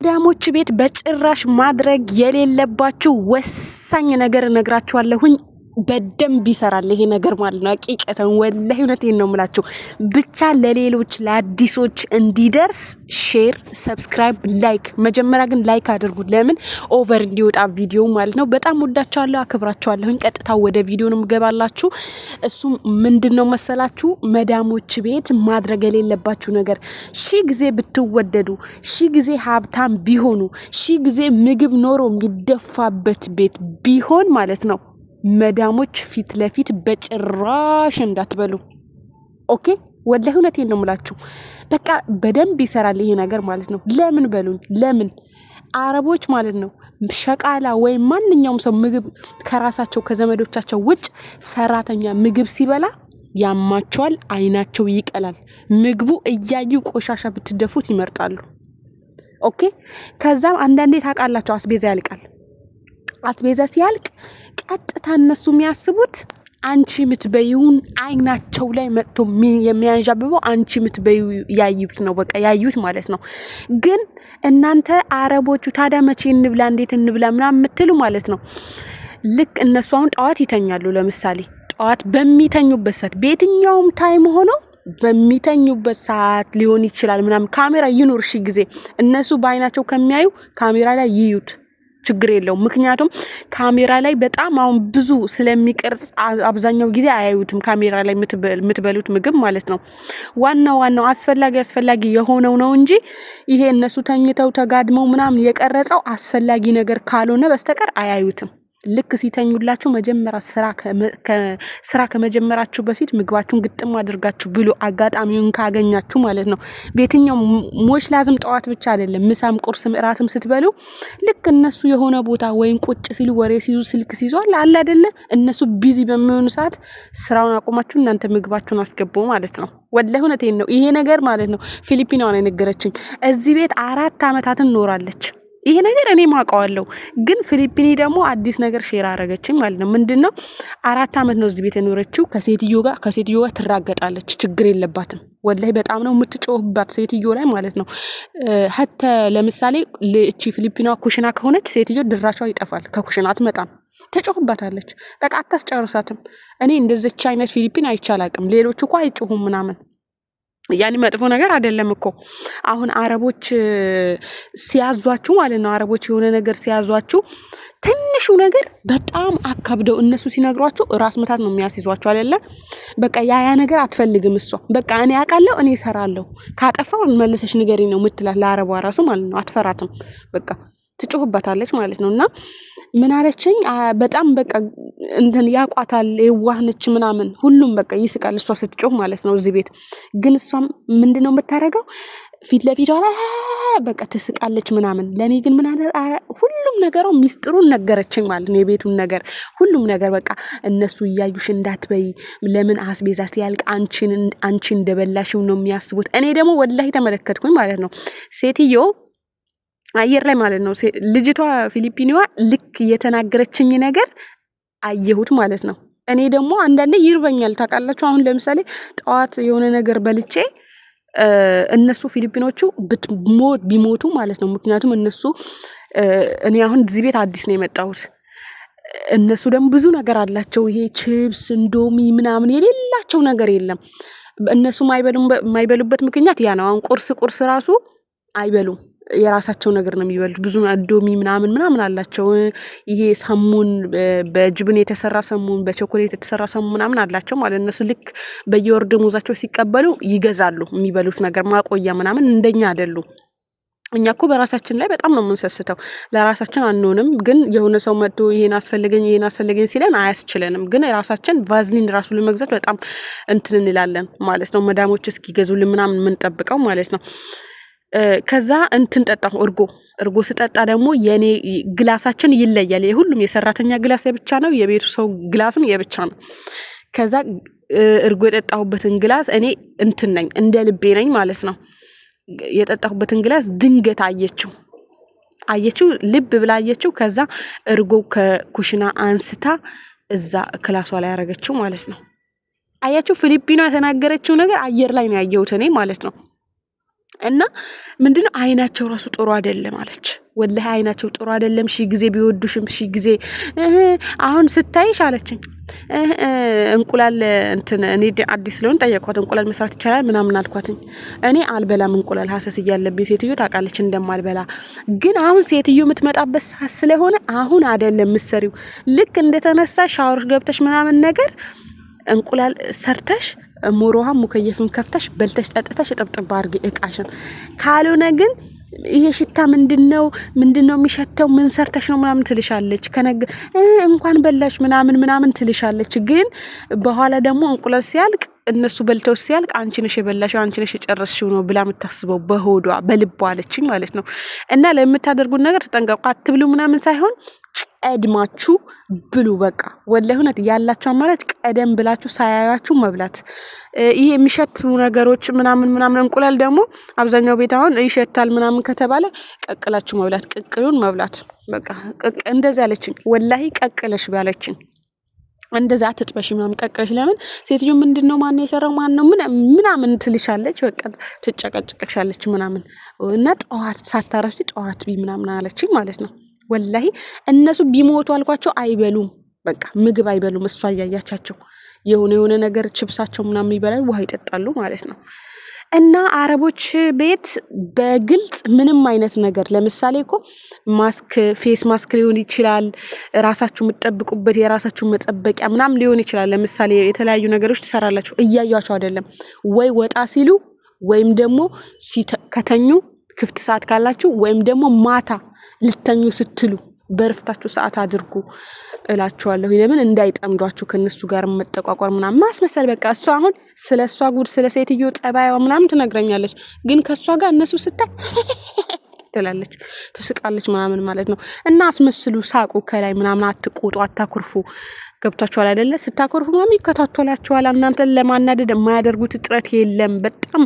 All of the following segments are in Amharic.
መዳሞች ቤት በጭራሽ ማድረግ የሌለባችሁ ወሳኝ ነገር እነግራችኋለሁኝ። በደንብ ይሰራል ይሄ ነገር ማለት ነው። አቂቀተን ወላሂ እውነቴን ነው የምላችሁ። ብቻ ለሌሎች ለአዲሶች እንዲደርስ ሼር፣ ሰብስክራይብ፣ ላይክ መጀመሪያ ግን ላይክ አድርጉት። ለምን ኦቨር እንዲወጣ ቪዲዮ ማለት ነው። በጣም ወዳችኋለሁ፣ አክብራችኋለሁኝ። ቀጥታ ወደ ቪዲዮ ነው የምገባላችሁ። እሱም ምንድነው መሰላችሁ? መዳሞች ቤት ማድረግ የሌለባችሁ ነገር ሺ ጊዜ ብትወደዱ፣ ሺ ጊዜ ሀብታም ቢሆኑ፣ ሺ ጊዜ ምግብ ኖሮ የሚደፋበት ቤት ቢሆን ማለት ነው መዳሞች ፊት ለፊት በጭራሽ እንዳትበሉ። ኦኬ ወላሂ እውነቴን ነው የምላችሁ። በቃ በደንብ ይሰራል ይሄ ነገር ማለት ነው። ለምን በሉኝ? ለምን አረቦች ማለት ነው ሸቃላ ወይም ማንኛውም ሰው ምግብ ከራሳቸው ከዘመዶቻቸው ውጭ ሰራተኛ ምግብ ሲበላ ያማቸዋል፣ አይናቸው ይቀላል። ምግቡ እያዩ ቆሻሻ ብትደፉት ይመርጣሉ። ኦኬ ከዛም አንዳንዴ ታውቃላችሁ አስቤዛ ያልቃል። አስቤዛ ሲያልቅ ቀጥታ እነሱ የሚያስቡት አንቺ ምትበይውን አይናቸው ላይ መጥቶ የሚያንዣብበው አንቺ ምትበዩ ያዩት ነው። በቃ ያዩት ማለት ነው። ግን እናንተ አረቦቹ ታዲያ መቼ እንብላ እንዴት እንብላ ምናምን የምትሉ ማለት ነው። ልክ እነሱ አሁን ጠዋት ይተኛሉ። ለምሳሌ ጠዋት በሚተኙበት ሰዓት በየትኛውም ታይም ሆኖ በሚተኙበት ሰዓት ሊሆን ይችላል ምናምን ካሜራ ይኑር ሺ ጊዜ እነሱ በአይናቸው ከሚያዩ ካሜራ ላይ ይዩት፣ ችግር የለውም። ምክንያቱም ካሜራ ላይ በጣም አሁን ብዙ ስለሚቀርጽ አብዛኛው ጊዜ አያዩትም ካሜራ ላይ የምትበሉት ምግብ ማለት ነው። ዋናው አስፈላጊ የሆነው ነው እንጂ ይሄ እነሱ ተኝተው ተጋድመው ምናምን የቀረጸው አስፈላጊ ነገር ካልሆነ በስተቀር አያዩትም። ልክ ሲተኙላችሁ መጀመሪያ ስራ ከመጀመራችሁ በፊት ምግባችሁን ግጥም አድርጋችሁ ብሉ፣ አጋጣሚውን ካገኛችሁ ማለት ነው። በየትኛው ሞሽ ላዝም ጠዋት ብቻ አይደለም፣ ምሳም ቁርስም እራትም ስትበሉ ልክ እነሱ የሆነ ቦታ ወይም ቁጭ ሲሉ ወሬ ሲይዙ ስልክ ሲይዙ አለ አይደለ፣ እነሱ ቢዚ በሚሆኑ ሰዓት ስራውን አቁማችሁ እናንተ ምግባችሁን አስገቡ ማለት ነው። ወላሂ እውነቴን ነው። ይሄ ነገር ማለት ነው ፊሊፒናዋ ነው የነገረችኝ። እዚህ ቤት 4 አመታትን ኖራለች። ይሄ ነገር እኔ ማውቀዋለሁ። ግን ፊሊፒኒ ደግሞ አዲስ ነገር ሼር አረገችኝ ማለት ነው። ምንድነው 4 አመት ነው እዚህ ቤት የኖረችው። ከሴትዮ ጋር ትራገጣለች፣ ችግር የለባትም። ወላሂ በጣም ነው የምትጮህባት ሴትዮ ላይ ማለት ነው። ሀተ ለምሳሌ ለእቺ ፊሊፒናዋ ኩሽና ከሆነች ሴትዮ ድራቿ ይጠፋል፣ ከኩሽና አትመጣም፣ ትጮህባታለች። በቃ አታስጨርሳትም። እኔ እንደዚች አይነት ፊሊፒን አይቻላቅም። ሌሎች እኮ አይጮሁም ምናምን። ያኔ መጥፎ ነገር አይደለም እኮ። አሁን አረቦች ሲያዟችሁ ማለት ነው፣ አረቦች የሆነ ነገር ሲያዟችሁ ትንሹ ነገር በጣም አካብደው እነሱ ሲነግሯችሁ ራስ መታት ነው የሚያስይዟችሁ አይደለ? በቃ ያ ነገር አትፈልግም እሷ። በቃ እኔ አውቃለሁ፣ እኔ እሰራለሁ፣ ካጠፋው መልሰሽ ንገሪኝ ነው የምትላት ለአረቧ ራሱ ማለት ነው። አትፈራትም። በቃ ትጮህባታለች ማለት ነው። እና ምን አለችኝ? በጣም በቃ እንትን ያቋታል፣ የዋህነች ምናምን ሁሉም በቃ ይስቃል እሷ ስትጮህ ማለት ነው እዚህ ቤት። ግን እሷም ምንድነው የምታደርገው? ፊት ለፊቷ ላይ በቃ ትስቃለች ምናምን። ለኔ ግን ምን አለ ሁሉም ነገሩ ሚስጥሩን ነገረችኝ ማለት ነው። የቤቱን ነገር ሁሉም ነገር በቃ እነሱ እያዩሽ እንዳትበይ፣ ለምን አስቤዛ ሲያልቅ አንቺ እንደበላሽው ነው የሚያስቡት። እኔ ደግሞ ወላሂ ተመለከትኩኝ ማለት ነው ሴትዮ አየር ላይ ማለት ነው። ልጅቷ ፊሊፒኒዋ ልክ የተናገረችኝ ነገር አየሁት ማለት ነው። እኔ ደግሞ አንዳንዴ ይርበኛል ታውቃላችሁ። አሁን ለምሳሌ ጠዋት የሆነ ነገር በልቼ እነሱ ፊሊፒኖቹ ቢሞቱ ማለት ነው። ምክንያቱም እነሱ እኔ አሁን እዚህ ቤት አዲስ ነው የመጣሁት። እነሱ ደግሞ ብዙ ነገር አላቸው። ይሄ ቺፕስ፣ እንዶሚ ምናምን የሌላቸው ነገር የለም። እነሱ የማይበሉበት ምክንያት ያ ነው። አሁን ቁርስ ራሱ አይበሉም። የራሳቸው ነገር ነው የሚበሉት። ብዙ እንዶሚ ምናምን አላቸው። ይሄ ሰሙን በጅብን የተሰራ ሰሙን፣ በቾኮሌት የተሰራ ሰሙን ምናምን አላቸው ማለት እነሱ ልክ በየወር ደሞዛቸው ሲቀበሉ ይገዛሉ። የሚበሉት ነገር ማቆያ ምናምን እንደኛ አይደሉም። እኛ እኮ በራሳችን ላይ በጣም ነው የምንሰስተው። ለራሳችን አንሆንም። ግን የሆነ ሰው መጥቶ ይሄን አስፈልገኝ ሲለን አያስችለንም። ግን ራሳችን ቫዝሊን ራሱ ለመግዛት በጣም እንትን እንላለን ማለት ነው። መዳሞች እስኪገዙልን ምናምን የምንጠብቀው ማለት ነው። ከዛ እንትን ጠጣሁ እርጎ ስጠጣ ደግሞ የኔ ግላሳችን ይለያል። የሁሉም የሰራተኛ ግላስ የብቻ ነው፣ የቤቱ ሰው ግላስም የብቻ ነው። ከዛ እርጎ የጠጣሁበትን ግላስ እኔ እንትን ነኝ እንደ ልቤ ነኝ ማለት ነው። የጠጣሁበትን ግላስ ድንገት አየችው፣ ልብ ብላ አየችው። ከዛ እርጎ ከኩሽና አንስታ እዛ ክላሷ ላይ ያረገችው ማለት ነው። አያችሁ ፊሊፒና የተናገረችው ነገር አየር ላይ ነው ያየሁት እኔ ማለት ነው። እና ምንድነው አይናቸው ራሱ ጥሩ አይደለም አለች። ወላሂ አይናቸው ጥሩ አይደለም። ሺ ጊዜ ቢወዱሽም ሺ ጊዜ አሁን ስታይሽ አለችኝ እንቁላል እንትን እኔ አዲስ ስለሆን ጠየቅኳት እንቁላል መስራት ይቻላል ምናምን አልኳትኝ። እኔ አልበላም እንቁላል ሀሰስ እያለብኝ ሴትዮ ታውቃለች እንደማልበላ። ግን አሁን ሴትዮ የምትመጣበት ሰዓት ስለሆነ አሁን አይደለም ምሰሪው። ልክ እንደተነሳ ሻወር ገብተሽ ምናምን ነገር እንቁላል ሰርተሽ ሞሮሃ ሙከየፍም ከፍተሽ በልተሽ ጠጥተሽ እጥብጥብ አድርጊ እቃሽን። ካልሆነ ግን ይሄ ሽታ ምንድነው የሚሸተው? ምን ሰርተሽ ነው ምናምን ትልሻለች። ከነገ እንኳን በላሽ ምናምን ትልሻለች። ግን በኋላ ደግሞ እንቁላል ሲያልቅ እነሱ በልተው ሲያልቅ አንቺ ነሽ የበላሽው አንቺ ነሽ የጨረስሽው ነው ብላ የምታስበው በሆዷ በልቧ አለችኝ ማለት ነው። እና ለምታደርጉት ነገር ተጠንቀቁ። አትብሉ ምናምን ሳይሆን ቀድማችሁ ብሉ። በቃ ወላሂ እውነት ያላችሁ አማራጭ ቀደም ብላችሁ ሳያያችሁ መብላት። ይሄ የሚሸቱ ነገሮች ምናምን እንቁላል ደግሞ አብዛኛው ቤት አሁን ይሸታል ምናምን ከተባለ ቀቅላችሁ መብላት፣ ቅቅሉን መብላት። በቃ እንደዛ አለችኝ። ወላሂ ቀቅለሽ ባለችኝ እንደዛ አትጥበሽ ምናምን ቀቅለሽ። ለምን ሴትዮ ምንድነው ማን የሰራው ማን ነው ምናምን ትልሻለች። በቃ ትጨቀጭቅሻለች ምናምን እና ጠዋት ሳታረፍጂ ጠዋት ቢ ምናምን አለችኝ ማለት ነው። ወላሂ እነሱ ቢሞቱ አልኳቸው አይበሉም። በቃ ምግብ አይበሉም። እሷ እያያቻቸው የሆነ ነገር ችብሳቸው ምናምን ይበላሉ፣ ውሃ ይጠጣሉ ማለት ነው። እና አረቦች ቤት በግልጽ ምንም አይነት ነገር ለምሳሌ እኮ ማስክ ፌስ ማስክ ሊሆን ይችላል፣ ራሳችሁ የምትጠብቁበት የራሳችሁ መጠበቂያ ምናምን ሊሆን ይችላል። ለምሳሌ የተለያዩ ነገሮች ትሰራላችሁ እያያቸው አይደለም ወይ ወጣ ሲሉ ወይም ደግሞ ከተኙ ክፍት ሰዓት ካላችሁ ወይም ደግሞ ማታ ልተኙ ስትሉ በርፍታችሁ ሰዓት አድርጉ እላችኋለሁ። ለምን እንዳይጠምዷችሁ ከነሱ ጋር መጠቋቋር ምናምን ማስመሰል። በቃ እሷ አሁን ስለሷ ጉድ ስለ ሴትዮ ጸባይዋ ምናምን ትነግረኛለች፣ ግን ከሷ ጋር እነሱ ስታይ ትላለች፣ ትስቃለች ምናምን ማለት ነው። እና አስመስሉ፣ ሳቁ፣ ከላይ ምናምን አትቆጡ፣ አታኩርፉ። ገብታችኋል አይደለ? ስታኮርፉ ምናምን ይከታተላችኋል። እናንተን ለማናደድ የማያደርጉት ጥረት የለም። በጣም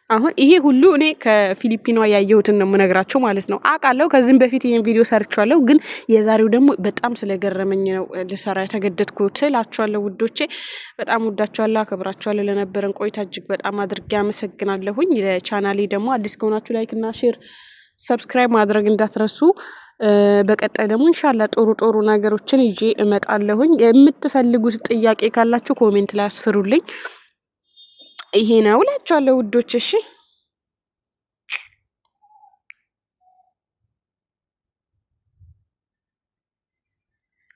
አሁን ይሄ ሁሉ እኔ ከፊሊፒኗ ያየሁትን ነው የምነግራቸው ማለት ነው። አውቃለሁ ከዚህም በፊት ይሄን ቪዲዮ ሰርቻለሁ፣ ግን የዛሬው ደግሞ በጣም ስለገረመኝ ነው ልሰራ የተገደድኩት እላችኋለሁ። ውዶቼ በጣም ወዳችኋለሁ፣ አከብራችኋለሁ። ለነበረን ቆይታ እጅግ በጣም አድርጌ አመሰግናለሁኝ። ለቻናሌ ደግሞ አዲስ ከሆናችሁ ላይክ እና ሼር ሰብስክራይብ ማድረግ እንዳትረሱ። በቀጣይ ደግሞ ኢንሻአላህ ጥሩ ነገሮችን ይዤ እመጣለሁኝ። የምትፈልጉት ጥያቄ ካላችሁ ኮሜንት ላይ አስፍሩልኝ። ይሄ ነው እላችኋለሁ ውዶች። እሺ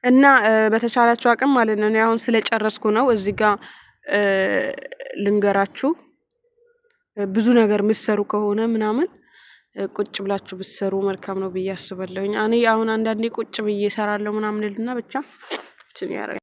እና በተቻላችሁ አቅም ማለት ነው። እኔ አሁን ስለጨረስኩ ነው እዚህ ጋር ልንገራችሁ። ብዙ ነገር ምሰሩ ከሆነ ምናምን ቁጭ ብላችሁ ብትሰሩ መልካም ነው ብዬ አስባለሁኝ። እኔ አሁን አንዳንዴ ቁጭ ብዬ እሰራለሁ ምናምን ልና ብቻ እንትን ያረጋል።